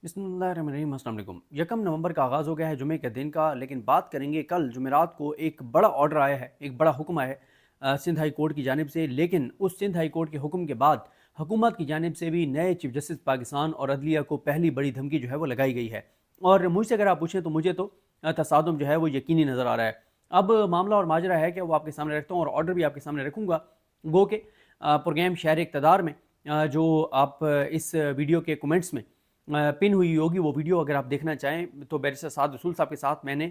बिस्मिल्लाहिर्रहमानिर्रहीम। अस्सलाम वालेकुम। 1 नवंबर का आगाज़ हो गया है जुमे के दिन का, लेकिन बात करेंगे कल जुमेरात को एक बड़ा ऑर्डर आया है, एक बड़ा हुक्म आया है सिंध हाई कोर्ट की जानिब से। लेकिन उस सिंध हाई कोर्ट के हुक्म के बाद हुकूमत की जानिब से भी नए चीफ जस्टिस पाकिस्तान और अदलिया को पहली बड़ी धमकी जो है वो लगाई गई है। और मुझसे अगर आप पूछें तो मुझे तो तसादुम जो है वो यकीनी नज़र आ रहा है। अब मामला और माजरा है कि वो आपके सामने रखता हूँ और ऑर्डर भी आपके सामने रखूँगा। गो के प्रोग्राम शहर इक़्तिदार में जो आप इस वीडियो के कमेंट्स में पिन हुई होगी वो वीडियो अगर आप देखना चाहें तो बैरिस्टर साद रसूल साहब के साथ मैंने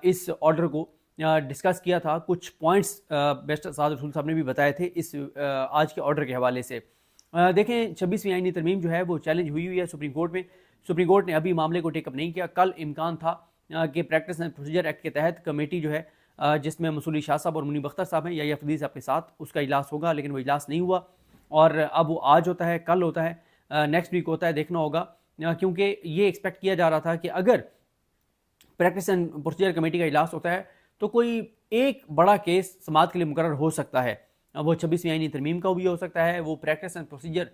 इस ऑर्डर को डिस्कस किया था। कुछ पॉइंट्स बैरिस्टर साद रसूल साहब ने भी बताए थे इस आज के ऑर्डर के हवाले से। देखें, 26वीं आईनी तरमीम जो है वो चैलेंज हुई है सुप्रीम कोर्ट में। सुप्रीम कोर्ट ने अभी मामले को टेकअप नहीं किया। कल इम्कान था कि प्रैक्टिस एंड प्रोसीजर एक्ट के तहत कमेटी जो है जिसमें मसूली शाह साहब और मुनीब अख्तर साहब हैं या फरीदी साहब के साथ उसका इजलास होगा, लेकिन वो इजलास नहीं हुआ। और अब वो आज होता है, कल होता है, नेक्स्ट वीक होता है, देखना होगा। क्योंकि ये एक्सपेक्ट किया जा रहा था कि अगर प्रैक्टिस एंड प्रोसीजर कमेटी का इजलास होता है तो कोई एक बड़ा केस समाअत के लिए मुकर्रर हो सकता है। वो 26वीं आईनी तरमीम का भी हो सकता है, वो प्रैक्टिस एंड प्रोसीजर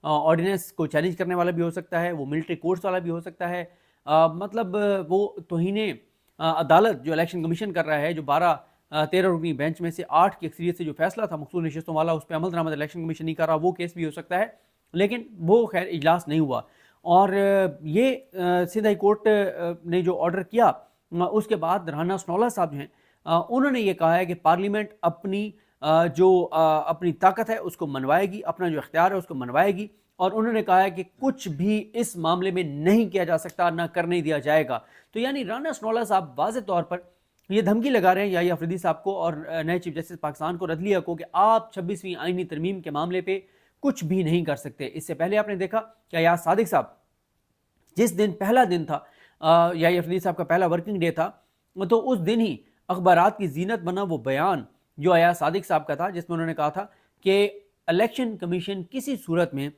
ऑर्डिनेंस को चैलेंज करने वाला भी हो सकता है, वो मिलिट्री कोर्ट्स वाला भी हो सकता है। मतलब वो तौहीने अदालत जो इलेक्शन कमीशन कर रहा है, जो 13 रुकनी बेंच में से 8 की अक्सरियत से जो फैसला था मखसूस नशिस्तों वाला, उस पर अमल दरामद इलेक्शन कमीशन नहीं कर रहा, वो केस भी हो सकता है। लेकिन वो खैर इजलास नहीं हुआ। और ये सिंध हाई कोर्ट ने जो ऑर्डर किया उसके बाद राना स्नोला साहब जो हैं उन्होंने ये कहा है कि पार्लियामेंट अपनी अपनी ताकत है उसको मनवाएगी, अपना जो इख्तियार है उसको मनवाएगी। और उन्होंने कहा है कि कुछ भी इस मामले में नहीं किया जा सकता, ना करने दिया जाएगा। तो यानी राना स्नोला साहब वाज़ेह तौर पर ये धमकी लगा रहे हैं याहिया अफरीदी साहब को और नए चीफ जस्टिस पाकिस्तान को, अदलिया को, कि आप 26वीं आईनी तरमीम के मामले पे कुछ भी नहीं कर सकते। इससे पहले आपने देखा कि अयाज सादिक साहब, जिस दिन पहला दिन था याहिया अफरीदी साहब का पहला वर्किंग डे था, तो उस दिन ही अखबारात की जीनत बना वो बयान जो अयाज सादिक साहब का था, जिसमें उन्होंने कहा था कि इलेक्शन कमीशन किसी सूरत में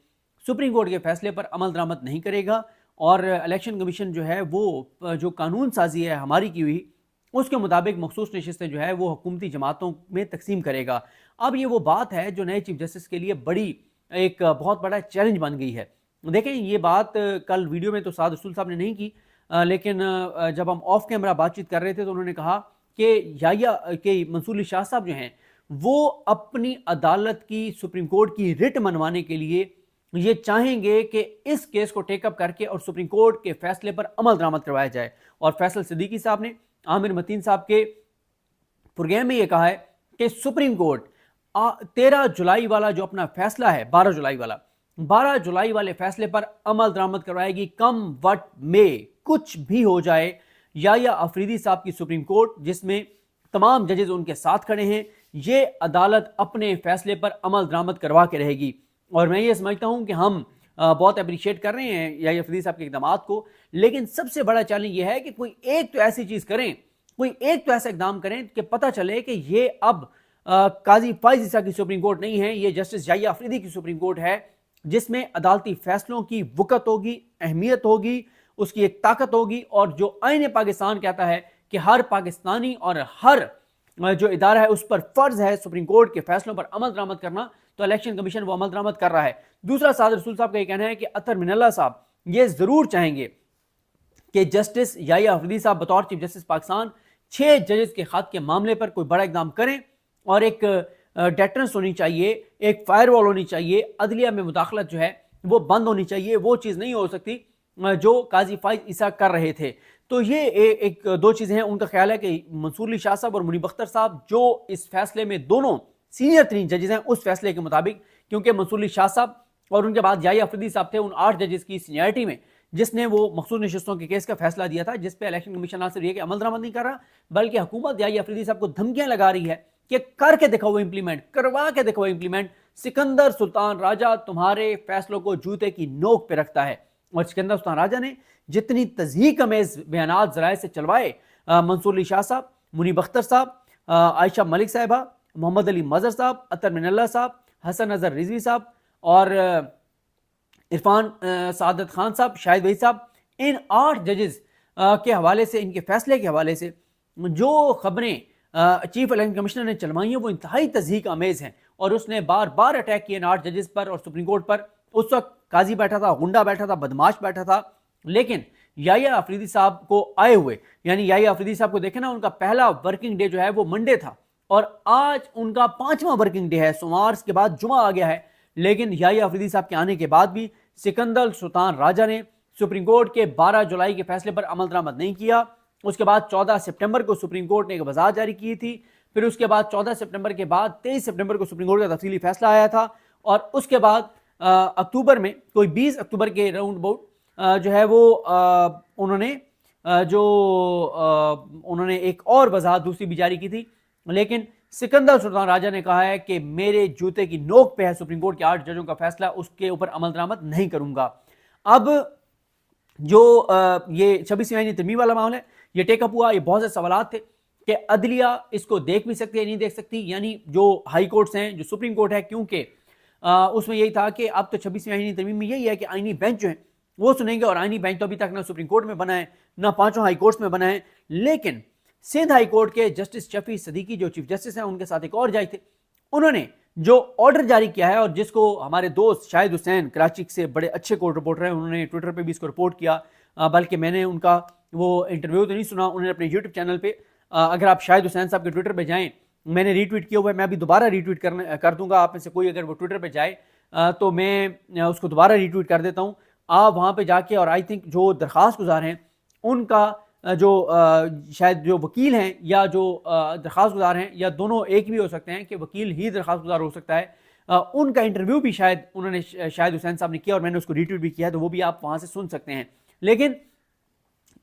सुप्रीम कोर्ट के फैसले पर अमल दरामद नहीं करेगा और इलेक्शन कमीशन जो है वो जो कानून साजी है हमारी की हुई, उसके मुताबिक मखसूस नशिस्तें जो है वो हुकूमती जमातों में तकसीम करेगा। अब ये वो बात है जो नए चीफ जस्टिस के लिए बड़ी एक बहुत बड़ा चैलेंज बन गई है। देखें, ये बात कल वीडियो में तो साद रसूल साहब ने नहीं की, लेकिन जब हम ऑफ कैमरा बातचीत कर रहे थे तो उन्होंने कहा कि याहिया के मंसूली शाह साहब जो हैं वो अपनी अदालत की, सुप्रीम कोर्ट की रिट मनवाने के लिए ये चाहेंगे कि इस केस को टेकअप करके और सुप्रीम कोर्ट के फैसले पर अमल दरामद करवाया जाए। और फैसल सिद्दीकी साहब ने आमिर मतीन साहब के प्रोग्राम में ये कहा है कि सुप्रीम कोर्ट 13 जुलाई वाला जो अपना फैसला है, 12 जुलाई वाले फैसले पर अमल दरामद करवाएगी, कम वट में, कुछ भी हो जाए। या अफरीदी साहब की सुप्रीम कोर्ट, जिसमें तमाम जजेस उनके साथ खड़े हैं, ये अदालत अपने फैसले पर अमल दरामद करवा के रहेगी। और मैं ये समझता हूं कि हम बहुत अप्रिशिएट कर रहे हैं या अफरीदी साहब के इकदाम को, लेकिन सबसे बड़ा चैलेंज यह है कि कोई एक तो ऐसी चीज करें, कोई एक तो ऐसा इकदाम करें कि पता चले कि ये अब काजी फाइज ईसा की सुप्रीम कोर्ट नहीं है, ये जस्टिस याहिया अफरीदी की सुप्रीम कोर्ट है, जिसमें अदालती फैसलों की वक़्त होगी, अहमियत होगी, उसकी एक ताकत होगी। और जो आईन पाकिस्तान कहता है कि हर पाकिस्तानी और हर जो इदारा है उस पर फर्ज है सुप्रीम कोर्ट के फैसलों पर अमल दरामद करना, तो इलेक्शन कमीशन वो अमल दरामद कर रहा है। दूसरा, साद रसूल साहब का यह कहना है कि अतर मिनल्ला साहब ये जरूर चाहेंगे कि जस्टिस याहिया अफरीदी साहब बतौर चीफ जस्टिस पाकिस्तान 6 जजेस के खत के मामले पर कोई बड़ा इकदाम करें और एक डेटरेंस होनी चाहिए, एक फायरवॉल होनी चाहिए, अदलिया में मुदाखलत जो है वो बंद होनी चाहिए। वो चीज़ नहीं हो सकती जो काजी फाइज ईसा कर रहे थे। तो ये एक दो चीज़ें हैं। उनका ख्याल है कि मंसूर अली शाह साहब और मुनीब अख्तर साहब जो इस फैसले में दोनों सीनियर 3 जजेस हैं, उस फैसले के मुताबिक, क्योंकि मंसूर अली शाह साहब और उनके बाद याहिया अफरीदी साहब थे उन 8 जजेस की सीनियरिटी में, जिसने वो मखसूस नशिस्तों के केस का फैसला दिया था, जिस पे इलेक्शन कमीशन ना सिर्फ ये कि अमल दरामद नहीं कर रहा, बल्कि हुकूमत याहिया अफरीदी साहब को धमकियां लगा रही है कि करके दिखाओ इंप्लीमेंट, करवा के दिखाओ इंप्लीमेंट। सिकंदर सुल्तान राजा तुम्हारे फैसलों को जूते की नोक पे रखता है। और सिकंदर सुल्तान राजा ने जितनी तज़हीक अमेज बयानात ज़राए से चलवाए, मंसूर अली शाह साहब, मुनीब अख्तर साहब, आयशा मलिक साहिबा, मोहम्मद अली मजहर साहब, अतर मिनल्ला साहब, हसन अजहर रिजवी साहब और इरफान सादत खान साहब, शाहिद वही साहब, इन 8 जजेस के हवाले से, इनके फैसले के हवाले से जो खबरें चीफ इलेक्शन कमिश्नर ने चलवाई हैं वो इंतहाई तज़हीक अमेज हैं। और उसने बार बार अटैक किए 8 जजेस पर और सुप्रीम कोर्ट पर। उस वक्त काजी बैठा था, गुंडा बैठा था, बदमाश बैठा था, लेकिन याहिया अफरीदी साहब को आए हुए, यानी याहिया अफरीदी साहब को देखे ना, उनका पहला वर्किंग डे जो है वो मंडे था और आज उनका 5वां वर्किंग डे है, सोमवार के बाद जुमा आ गया है। लेकिन याहिया अफरीदी साहब के आने के बाद भी सिकंदर सुल्तान राजा ने सुप्रीम कोर्ट के 12 जुलाई के फैसले पर अमल दरामद नहीं किया। उसके बाद 14 सितंबर को सुप्रीम कोर्ट ने एक वजाहत जारी की थी। फिर उसके बाद 14 सितंबर के बाद 23 सितंबर को सुप्रीम कोर्ट का तफसीली फैसला आया था और उसके बाद अक्टूबर में कोई 20 अक्टूबर के राउंड अबाउट जो है वो उन्होंने एक और वजाहत दूसरी भी जारी की थी। लेकिन सिकंदर सुल्तान राजा ने कहा है कि मेरे जूते की नोक पे है सुप्रीम कोर्ट के 8 जजों का फैसला, उसके ऊपर अमल दरामद नहीं करूंगा। अब जो ये 26वीं आईनी तरमीम वाला मामला है, ये टेकअप हुआ, ये बहुत से सवाल थे कि अदलिया इसको देख भी सकती है नहीं देख सकती, यानी जो हाई कोर्ट्स हैं, जो सुप्रीम कोर्ट है, क्योंकि उसमें यही था कि अब तो 26वीं आईनी तरमीम में यही है कि आईनी बेंच जो है वो सुनेंगे, और आईनी बेंच तो अभी तक ना सुप्रीम कोर्ट में बना है ना 5 हाई कोर्ट्स में बना है। लेकिन सिंध हाई कोर्ट के जस्टिस शफी सदीकी जो चीफ जस्टिस हैं, उनके साथ एक और जज थे, उन्होंने जो ऑर्डर जारी किया है, और जिसको हमारे दोस्त शाहिद हुसैन कराची से बड़े अच्छे कोर्ट रिपोर्टर हैं, उन्होंने ट्विटर पे भी इसको रिपोर्ट किया, बल्कि मैंने उनका वो इंटरव्यू तो नहीं सुना, उन्होंने अपने यूट्यूब चैनल पे, अगर आप शाहिद हुसैन साहब के ट्विटर पे जाएं, मैंने रीट्वीट किया हुआ है, मैं अभी दोबारा रीट्वीट कर दूंगा, आप में से कोई अगर वो ट्विटर पे जाए तो मैं उसको दोबारा रीट्वीट कर देता हूँ। आप वहाँ पे जाके, और आई थिंक जो दरख्वास्त गुजार हैं उनका जो शायद जो वकील हैं या जो दरख्वास्त गुजार हैं, या दोनों एक भी हो सकते हैं कि वकील ही दरख्वास्त गुजार हो सकता है, उनका इंटरव्यू भी शायद उन्होंने शाहिद हुसैन साहब ने किया और मैंने उसको रीट्वीट भी किया है, तो वो भी आप वहाँ से सुन सकते हैं। लेकिन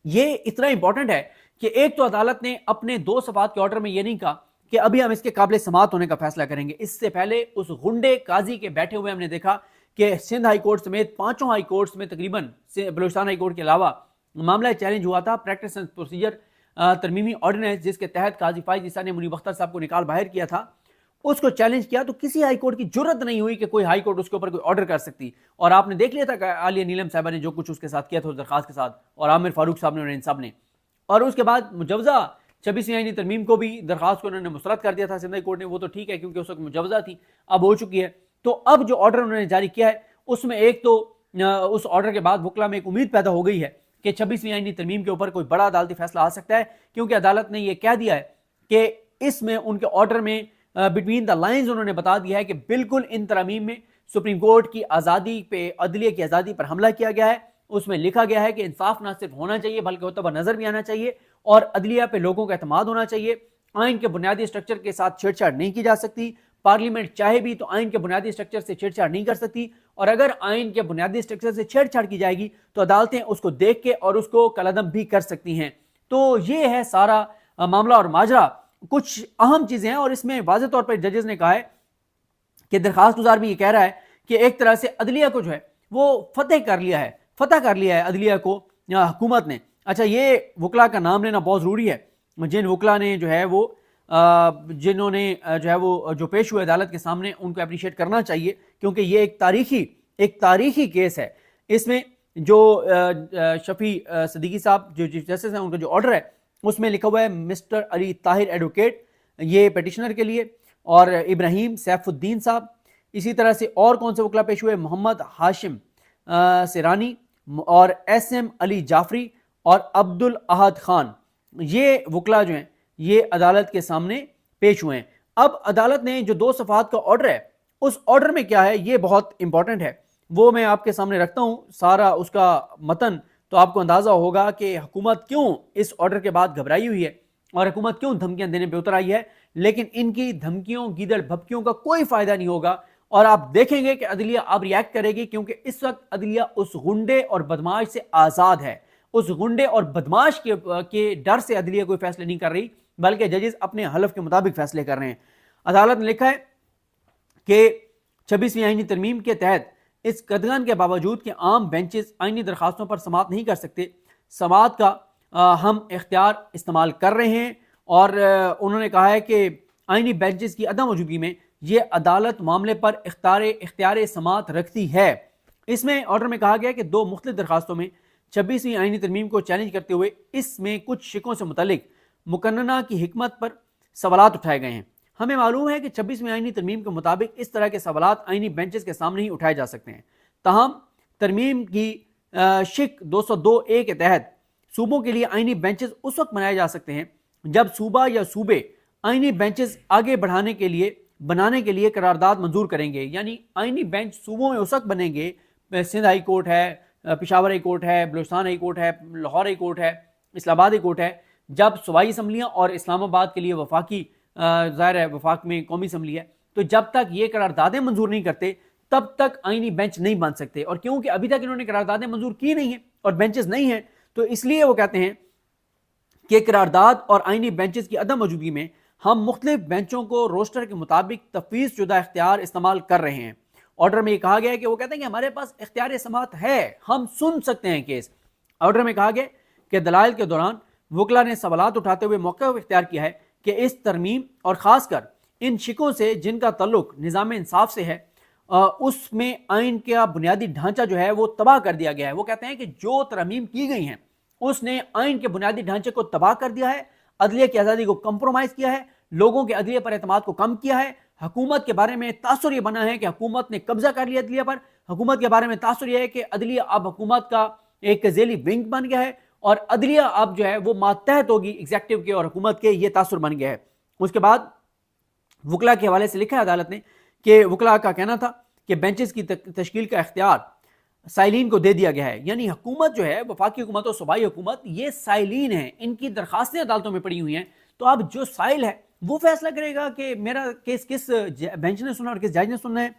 ये इतना इंपॉर्टेंट है कि एक तो अदालत ने अपने 2 सफात के ऑर्डर में ये नहीं कहा कि अभी हम इसके काबिल समात होने का फैसला करेंगे। इससे पहले उस गुंडे काजी के बैठे हुए हमने देखा कि सिंध हाई कोर्ट समेत 5 हाई कोर्ट्स में, तकरीबन बलूचिस्तान हाई कोर्ट के अलावा, मामला चैलेंज हुआ था प्रैक्टिस एंड प्रोसीजर तरमीमी ऑर्डिनेंस, जिसके तहत काजी फाइज ईसा ने मुनीब अख्तर साहब को निकाल बाहर किया था, उसको चैलेंज किया। तो किसी हाई कोर्ट की जरूरत नहीं हुई कि कोई हाई कोर्ट उसके ऊपर कोई ऑर्डर कर सकती, और आपने देख लिया था आलिया नीलम साहबा ने जो कुछ उसके साथ किया था उस दरखास्त के साथ, और आमिर फारूक साहब ने और इन सब ने। और उसके बाद मुजवजा 26वीं आईनी तरमीम को भी, दरखास्त को उन्होंने मुस्तरद कर दिया था सिंध हाई कोर्ट ने, वो तो ठीक है क्योंकि उस वक्त मुजवजा थी, अब हो चुकी है। तो अब जो ऑर्डर उन्होंने जारी किया है उसमें एक तो उस ऑर्डर के बाद वकला में एक उम्मीद पैदा हो गई है कि 26वीं आईनी तरमीम के ऊपर कोई बड़ा अदालती फैसला आ सकता है, क्योंकि अदालत ने यह कह दिया है कि इसमें उनके ऑर्डर में बिटवीन द लाइंस उन्होंने बता दिया है कि बिल्कुल इन तरमीम में सुप्रीम कोर्ट की आज़ादी पे, अदलिया की आज़ादी पर हमला किया गया है। उसमें लिखा गया है कि इंसाफ ना सिर्फ होना चाहिए बल्कि होता हुआ नजर भी आना चाहिए, और अदलिया पे लोगों का एतमाद होना चाहिए। आइन के बुनियादी स्ट्रक्चर के साथ छेड़छाड़ नहीं की जा सकती, पार्लियामेंट चाहे भी तो आइन के बुनियादी स्ट्रक्चर से छेड़छाड़ नहीं कर सकती, और अगर आइन के बुनियादी स्ट्रक्चर से छेड़छाड़ की जाएगी तो अदालतें उसको देख के और उसको कलअदम भी कर सकती हैं। तो ये है सारा मामला और माजरा। कुछ अहम चीजें हैं, और इसमें वाज़ेह तौर पर जजेस ने कहा है कि दरखास्त गुजार भी ये कह रहा है कि एक तरह से अदलिया को जो है वो फतह कर लिया है अदलिया को हुकूमत ने। अच्छा, ये वकला का नाम लेना बहुत ज़रूरी है, जिन वकला ने जो है वो जिन्होंने जो है वो जो पेश हुए अदालत के सामने, उनको अप्रिशिएट करना चाहिए, क्योंकि ये एक तारीखी केस है। इसमें जो शफी सदीकी साहब जो चीफ जस्टिस हैं, उनका जो ऑर्डर है उसमें लिखा हुआ है मिस्टर अली ताहिर एडवोकेट, ये पिटिशनर के लिए, और इब्राहिम सैफुद्दीन साहब, इसी तरह से और कौन से वकला पेश हुए, मोहम्मद हाशिम सिरानी और SM अली जाफरी और अब्दुल अहद खान, ये वकला जो हैं ये अदालत के सामने पेश हुए हैं। अब अदालत ने जो 2 सफात का ऑर्डर है, उस ऑर्डर में क्या है ये बहुत इंपॉर्टेंट है, वो मैं आपके सामने रखता हूं सारा उसका मतन, तो आपको अंदाजा होगा कि हुकूमत क्यों इस ऑर्डर के बाद घबराई हुई है और हुकूमत क्यों धमकियां देने पे उतर आई है। लेकिन इनकी धमकियों, गीदड़ भपकियों का कोई फायदा नहीं होगा, और आप देखेंगे कि अदलिया अब रिएक्ट करेगी, क्योंकि इस वक्त अदलिया उस गुंडे और बदमाश से आजाद है। उस गुंडे और बदमाश के डर से अदलिया कोई फैसले नहीं कर रही, बल्कि जजेस अपने हलफ के मुताबिक फैसले कर रहे हैं। अदालत ने लिखा है कि 26वीं आईनी तरमीम के तहत इस कदगन के बावजूद कि आम बेंचेस आईनी दरखास्तों पर समात नहीं कर सकते, समात का हम इख्तियार इस्तेमाल कर रहे हैं, और उन्होंने कहा है कि आईनी बेंचेस की अदम मौजूदगी में ये अदालत मामले पर इख्तियार समात रखती है। इसमें ऑर्डर में कहा गया कि 2 मुख्तलिफ दरखास्तों में 26वीं आईनी तरमीम को चैलेंज करते हुए इसमें कुछ शिकों से मुतल्लिक मुकन्नना की हिकमत पर सवालात उठाए गए हैं। हमें मालूम है कि 26वीं आईनी तरमीम के मुताबिक इस तरह के सवालात आईनी बेंचेस के सामने ही उठाए जा सकते हैं, ताहम तरमीम की शिक 202A के तहत सूबों के लिए आईनी बेंचेस उस वक्त बनाए जा सकते हैं जब सूबा या सूबे आईनी बेंचेस आगे बनाने के लिए करारदाद मंजूर करेंगे। यानी आईनी बेंच सूबों में उस वक्त बनेंगे, सिंध हाई कोर्ट है, पेशावर हाई कोर्ट है, बलूचिस्तान हाई कोर्ट है, लाहौर हाई कोर्ट है, इस्लामाबाद हाई कोर्ट है, जब सूबाई असम्बलियाँ और इस्लामाबाद के लिए वफाकी ज़ाहिर है वफाक में कौमी असम्बली है, तो जब तक ये करारदादें मंजूर नहीं करते तब तक आईनी बेंच नहीं बन सकते। और क्योंकि अभी तक इन्होंने करारदादें मंजूर की नहीं है और बेंचेस नहीं है, तो इसलिए वो कहते हैं कि करारदाद और आईनी बेंचेस की अदम मौजूदगी में हम मुख्तलिफ बेंचों को रोस्टर के मुताबिक तफवीज़ शुदा इख्तियार इस्तेमाल कर रहे हैं। ऑर्डर में कहा गया है कि वो कहते हैं कि हमारे पास इख्तियार समाअत है, हम सुन सकते हैं केस। ऑर्डर में कहा गया कि दलाइल के दौरान वकला ने सवालात उठाते हुए मौका इख्तियार किया है कि इस तरमीम और ख़ासकर इन शिकों से जिनका तल्लुक निज़ाम इंसाफ से है, उसमें आइन का बुनियादी ढांचा जो है वो तबाह कर दिया गया है। वो कहते हैं कि जो तरमीम की गई हैं उसने आइन के बुनियादी ढांचे को तबाह कर दिया है, अदलिया की आज़ादी को कंप्रोमाइज़ किया है, लोगों के अदलिया पर एतमाद को कम किया है। हुकूमत के बारे में तासुर ये बना है कि हुकूमत ने कब्जा कर लिया अदलिया पर। हुकूमत के बारे में तासुर यह है कि अदलिया अब हुकूमत का एक ज़ेली विंग बन गया है और अदलिया अब जो है वो मातहत होगी एग्जेक्टिव के और हुकूमत के, ये तासुर बन गया है। उसके बाद वकला के हवाले से लिखा है अदालत ने कि वकला का कहना था कि बेंचेस की तश्कील का इख्तियार साइलिन को दे दिया गया है। यानी हुकूमत जो है, वफाकी हुकूमत और सूबाई हुकूमत, ये साइलिन है, इनकी दरखास्तें अदालतों में पड़ी हुई हैं। तो अब जो साइल है वो फैसला करेगा कि मेरा केस किस बेंच ने सुना और किस जज ने सुनना है।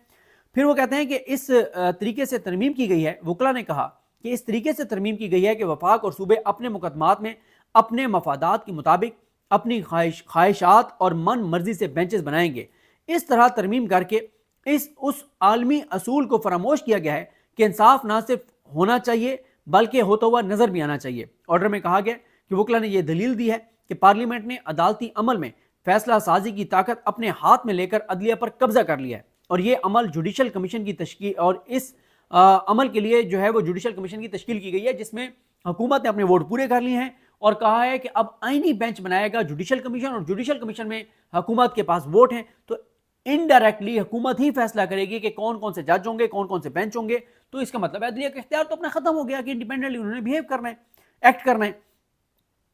फिर वो कहते हैं कि इस तरीके से तरमीम की गई है। वकला ने कहा कि इस तरीके से तरमीम की गई है कि वफाक और सूबे अपने मुकदमात में अपने मफादात के मुताबिक अपनी ख्वाहिशात और मन मर्जी से बेंचेस बनाएंगे। इस तरह तरमीम करके उस आलमी असूल को फरामोश किया गया है कि इंसाफ ना सिर्फ होना चाहिए बल्कि होता हुआ नजर भी आना चाहिए। ऑर्डर में कहा गया कि वकला ने यह दलील दी है कि पार्लियामेंट ने अदालती अमल में फैसला साजी की ताकत अपने हाथ में लेकर अदलिया पर कब्जा कर लिया है और यह अमल जुडिशल कमीशन की तश्कील, और इस अमल के लिए जो है वो जुडिशल कमीशन की तश्कील की गई है जिसमें हुकूमत ने अपने वोट पूरे कर लिए हैं और कहा है कि अब आईनी बेंच बनाएगा जुडिशल कमीशन और जुडिशल कमीशन में हुकूमत के पास वोट हैं, तो इनडायरेक्टली हुकूमत ही फैसला करेगी कि कौन कौन से जज होंगे, कौन कौन से बेंच होंगे। तो इसका मतलब अदलिया का इख्तियार तो अपना खत्म हो गया कि इंडिपेंडेंटली उन्होंने बिहेव करना है, एक्ट करना है।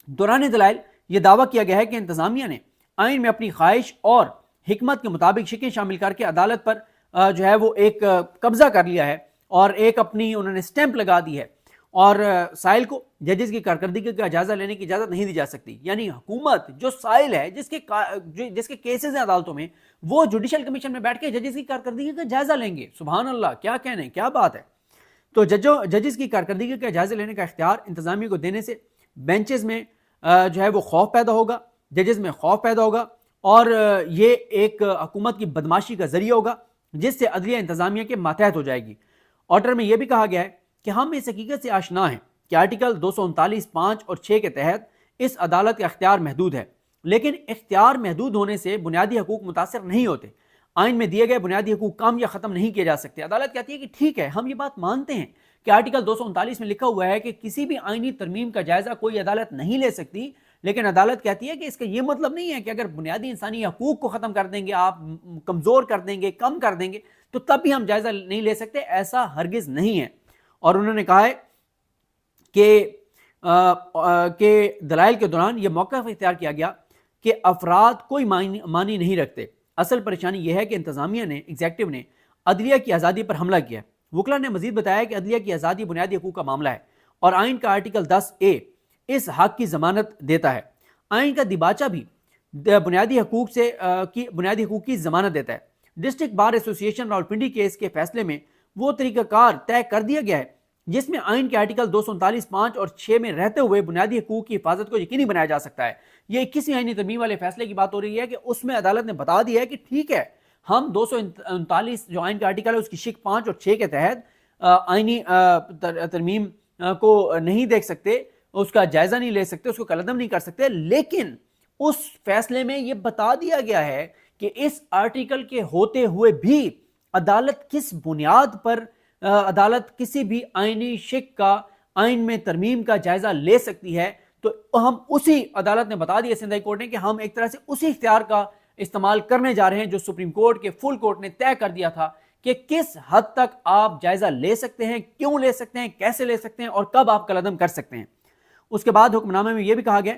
दौरान दलाइल यह दावा किया गया है कि इंतजामिया ने आइन में अपनी ख्वाहिश और हिकमत के मुताबिक शिकें शामिल करके अदालत पर जो है वो एक कब्जा कर लिया है और एक अपनी उन्होंने स्टैंप लगा दी है और साइल को जजेस की कारकर्दगी का जायजा लेने की इजाजत नहीं दी जा सकती। यानी हुकूमत जो साइल है, जिसके केसेस हैं अदालतों में, वो जुडिशल कमीशन में बैठ के जजेस की कारकर्दगी का जायजा लेंगे। सुभान अल्लाह, क्या कहने, क्या बात है। तो जजेस की कारकर्दगी का जायजा लेने का इख्तियार इंतजामिया को देने से बेंचेस में जो है वो खौफ पैदा होगा, जजेस में खौफ पैदा होगा और ये एक हुकूमत की बदमाशी का जरिया होगा जिससे अदलिया इंतजामिया के मातहत हो जाएगी। ऑर्डर में यह भी कहा गया है कि हम इस हकीकत से आशना हैं कि आर्टिकल 239 5 और 6 के तहत इस अदालत का इख्तियार महदूद है, लेकिन इख्तियार महदूद होने से बुनियादी हकूक मुतासर नहीं होते। आइन में दिए गए बुनियादी हकूक कम या ख़त्म नहीं किए जा सकते। अदालत कहती है कि ठीक है, हम ये बात मानते हैं कि आर्टिकल 239 में लिखा हुआ है कि किसी भी आइनी तरमीम का जायजा कोई अदालत नहीं ले सकती, लेकिन अदालत कहती है कि इसका यह मतलब नहीं है कि अगर बुनियादी इंसानी हकूक को ख़त्म कर देंगे, आप कमज़ोर कर देंगे, कम कर देंगे, तो तब भी हम जायजा नहीं ले सकते। ऐसा हरगिज़ नहीं है। और उन्होंने कहा है कि दलाइल के दौरान यह मौका इख्तियार किया गया कि अफराद कोई मानी नहीं रखते। असल परेशानी यह है कि इंतजामिया ने, एग्जेक्टिव ने अदलिया की आज़ादी पर हमला किया। वकला ने मजीद बताया कि अदलिया की आज़ादी बुनियादी हकूक का मामला है और आइन का आर्टिकल 10A इस हक की जमानत देता है। आइन का दिबाचा भी बुनियादी हकूक की जमानत देता है। District bar association Rawalpindi case के फैसले में वो तरीकाकार तय कर दिया गया है जिसमें आइन के आर्टिकल 239 5 और 6 में रहते हुए बुनियादी हकूक की हिफाजत को यकीनी बनाया जा सकता है। ये 21वीं आइनी तरमीम वाले फैसले की बात हो रही है कि उसमें अदालत ने बता दिया है कि ठीक है, हम 239 जो आइन का आर्टिकल है उसकी शिक 5 और 6 के तहत आइनी तरमीम को नहीं देख सकते, उसका जायजा नहीं ले सकते, उसको कलअदम नहीं कर सकते, लेकिन उस फैसले में यह बता दिया गया है कि इस आर्टिकल के होते हुए भी अदालत किस बुनियाद पर अदालत किसी भी आइनी शिक का आइन में तरमीम का जायजा ले सकती है। तो हम उसी, अदालत ने बता दिया सिंध हाई कोर्ट ने कि हम एक तरह से उसी इख्तियार का इस्तेमाल करने जा रहे हैं जो सुप्रीम कोर्ट के फुल कोर्ट ने तय कर दिया था कि किस हद तक आप जायजा ले सकते हैं, क्यों ले सकते हैं, कैसे ले सकते हैं और कब आप कलअदम कर सकते हैं। उसके बाद हुक्मनामे में यह भी कहा गया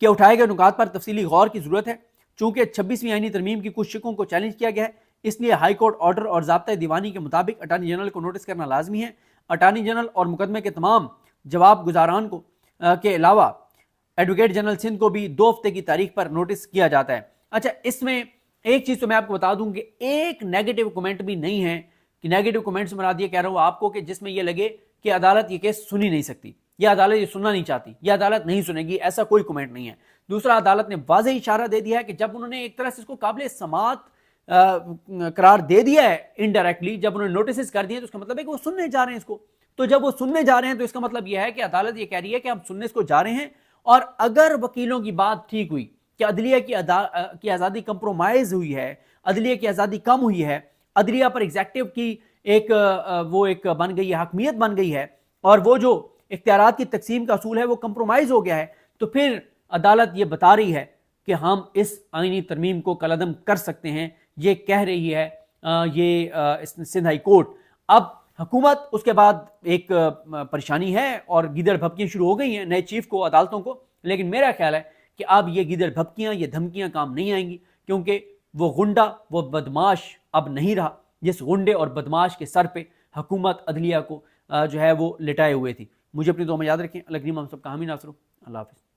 कि उठाए गए नुकात पर तफसीली गौर की जरूरत है। चूंकि 26वीं आईनी तरमीम की कुछ शिकों को चैलेंज किया गया है, इसलिए हाई कोर्ट ऑर्डर और ज़ाब्ता दीवानी के मुताबिक अटार्नी जनरल को नोटिस करना लाजमी है। अटार्नी जनरल और मुकदमे के तमाम जवाब गुजारान को के अलावा एडवोकेट जनरल सिंध को भी 2 हफ्ते की तारीख पर नोटिस किया जाता है। अच्छा, इसमें एक चीज तो मैं आपको बता दूं कि एक नेगेटिव कमेंट भी नहीं है, कि नेगेटिव कमेंट्स में ये कह रहा हूं आपको कि जिसमें यह लगे कि अदालत ये केस सुनी नहीं सकती, या अदालत ये सुनना नहीं चाहती, या अदालत नहीं सुनेगी, ऐसा कोई कमेंट नहीं है। दूसरा, अदालत ने वाज़ेह इशारा दे दिया है कि जब उन्होंने एक तरह से इसको काबिल समात करार दे दिया है इनडायरेक्टली, जब उन्होंने नोटिस कर दिए तो उसका मतलब है कि वो सुनने जा रहे हैं इसको। तो जब वो सुनने जा रहे हैं तो इसका मतलब यह है कि अदालत ये कह रही है कि हम सुनने इसको जा रहे हैं, और अगर वकीलों की बात ठीक हुई कि अदलिया की आज़ादी कंप्रोमाइज हुई है, अदलिया की आज़ादी कम हुई है, अदलिया पर एग्जेक्टिव की एक बन गई है, हकमियत बन गई है, और वो जो इख्तियारात की तकसीम का असूल है वो कंप्रोमाइज हो गया है, तो फिर अदालत ये बता रही है कि हम इस आईनी तरमीम को कलअदम कर सकते हैं। ये कह रही है सिंध हाई कोर्ट। अब हुकूमत, उसके बाद एक परेशानी है और गीदड़ भपकियां शुरू हो गई हैं नए चीफ को, अदालतों को। लेकिन मेरा ख्याल है कि अब ये गीदड़ भपकियां, ये धमकियां काम नहीं आएंगी, क्योंकि वो गुंडा, वो बदमाश अब नहीं रहा जिस गुंडे और बदमाश के सर पे हुकूमत अदलिया को जो है वो लिटाए हुए थी। मुझे अपनी दुआ में याद रखें। अल्लाह करीम हम सब का हामी नासरो। अल्लाह हाफ़िज़।